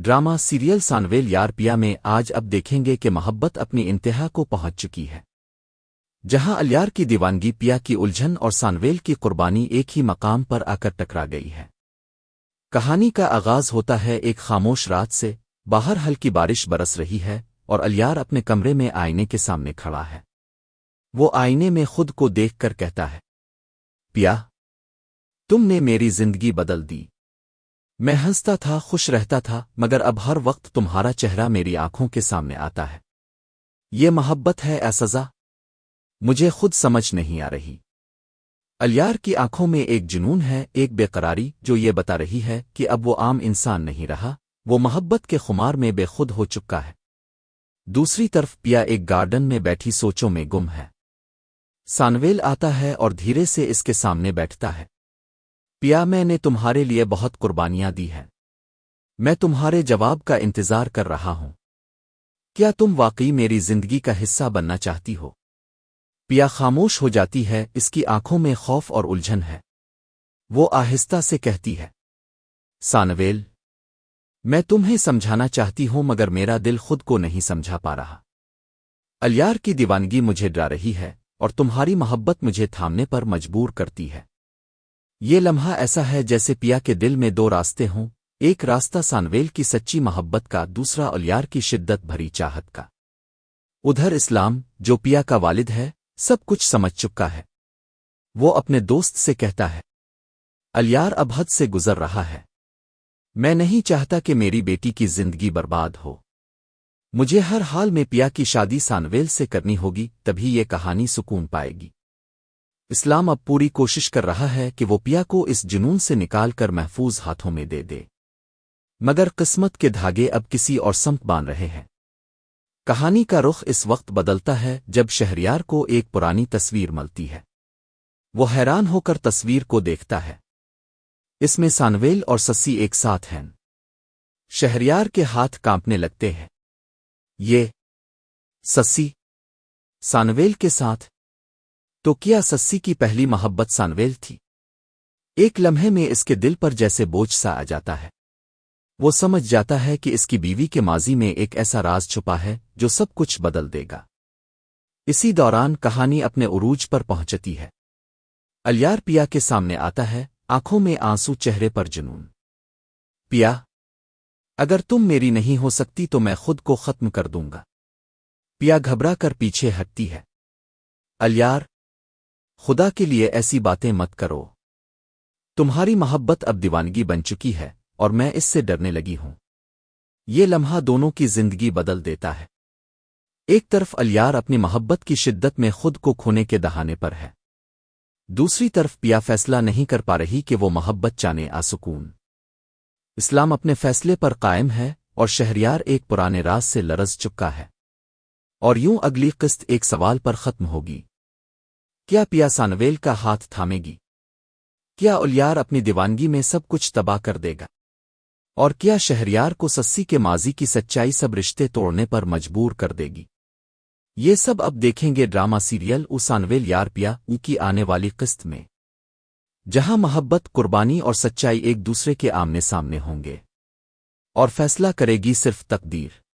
Drama serial سانویل یار پیا میں آج اب دیکھیں گے کہ محبت اپنی انتہا کو پہنچ چکی ہے، جہاں الیار کی دیوانگی پیا کی الجھن اور سانویل کی قربانی ایک ہی مقام پر آ کر ٹکرا گئی ہے۔ کہانی کا آغاز ہوتا ہے ایک خاموش رات سے، باہر ہلکی بارش برس رہی ہے اور الیار اپنے کمرے میں آئینے کے سامنے کھڑا ہے۔ وہ آئینے میں خود کو دیکھ کر کہتا ہے، پیا، تم نے میری زندگی بدل دی۔ میں ہنستا تھا، خوش رہتا تھا، مگر اب ہر وقت تمہارا چہرہ میری آنکھوں کے سامنے آتا ہے۔ یہ محبت ہے یا سزا؟ مجھے خود سمجھ نہیں آ رہی۔ الیار کی آنکھوں میں ایک جنون ہے، ایک بے قراری جو یہ بتا رہی ہے کہ اب وہ عام انسان نہیں رہا، وہ محبت کے خمار میں بے خود ہو چکا ہے۔ دوسری طرف پیا ایک گارڈن میں بیٹھی سوچوں میں گم ہے۔ سانویل آتا ہے اور دھیرے سے اس کے سامنے بیٹھتا ہے۔ پیا، میں نے تمہارے لیے بہت قربانیاں دی ہیں۔ میں تمہارے جواب کا انتظار کر رہا ہوں۔ کیا تم واقعی میری زندگی کا حصہ بننا چاہتی ہو؟ پیا خاموش ہو جاتی ہے، اس کی آنکھوں میں خوف اور الجھن ہے۔ وہ آہستہ سے کہتی ہے، سانویل، میں تمہیں سمجھانا چاہتی ہوں مگر میرا دل خود کو نہیں سمجھا پا رہا۔ الیار کی دیوانگی مجھے ڈرا رہی ہے اور تمہاری محبت مجھے تھامنے پر مجبور کرتی ہے۔ یہ لمحہ ایسا ہے جیسے پیا کے دل میں دو راستے ہوں، ایک راستہ سانویل کی سچی محبت کا، دوسرا الیار کی شدت بھری چاہت کا۔ ادھر اسلام، جو پیا کا والد ہے، سب کچھ سمجھ چکا ہے۔ وہ اپنے دوست سے کہتا ہے، الیار اب حد سے گزر رہا ہے۔ میں نہیں چاہتا کہ میری بیٹی کی زندگی برباد ہو۔ مجھے ہر حال میں پیا کی شادی سانویل سے کرنی ہوگی، تبھی یہ کہانی سکون پائے گی۔ اسلام اب پوری کوشش کر رہا ہے کہ وہ پیا کو اس جنون سے نکال کر محفوظ ہاتھوں میں دے دے، مگر قسمت کے دھاگے اب کسی اور سمت باندھ رہے ہیں۔ کہانی کا رخ اس وقت بدلتا ہے جب شہریار کو ایک پرانی تصویر ملتی ہے۔ وہ حیران ہو کر تصویر کو دیکھتا ہے۔ اس میں سانویل اور سسی ایک ساتھ ہیں۔ شہریار کے ہاتھ کانپنے لگتے ہیں۔ یہ سسی سانویل کے ساتھ؟ تو کیا سسی کی پہلی محبت سانویل تھی؟ ایک لمحے میں اس کے دل پر جیسے بوجھ سا آ جاتا ہے۔ وہ سمجھ جاتا ہے کہ اس کی بیوی کے ماضی میں ایک ایسا راز چھپا ہے جو سب کچھ بدل دے گا۔ اسی دوران کہانی اپنے عروج پر پہنچتی ہے۔ الیار پیا کے سامنے آتا ہے، آنکھوں میں آنسو، چہرے پر جنون۔ پیا، اگر تم میری نہیں ہو سکتی تو میں خود کو ختم کر دوں گا۔ پیا گھبرا کر پیچھے ہٹتی ہے۔ الیار، خدا کے لیے ایسی باتیں مت کرو۔ تمہاری محبت اب دیوانگی بن چکی ہے اور میں اس سے ڈرنے لگی ہوں۔ یہ لمحہ دونوں کی زندگی بدل دیتا ہے۔ ایک طرف الیار اپنی محبت کی شدت میں خود کو کھونے کے دہانے پر ہے، دوسری طرف پیا فیصلہ نہیں کر پا رہی کہ وہ محبت چانے آسکون۔ اسلام اپنے فیصلے پر قائم ہے اور شہریار ایک پرانے راز سے لرز چکا ہے۔ اور یوں اگلی قسط ایک سوال پر ختم ہوگی۔ کیا پیا سانویل کا ہاتھ تھامے گی؟ کیا الیار اپنی دیوانگی میں سب کچھ تباہ کر دے گا؟ اور کیا شہریار کو سسی کے ماضی کی سچائی سب رشتے توڑنے پر مجبور کر دے گی؟ یہ سب اب دیکھیں گے ڈرامہ سیریل سانویل یار پیا کی آنے والی قسط میں، جہاں محبت، قربانی اور سچائی ایک دوسرے کے آمنے سامنے ہوں گے اور فیصلہ کرے گی صرف تقدیر۔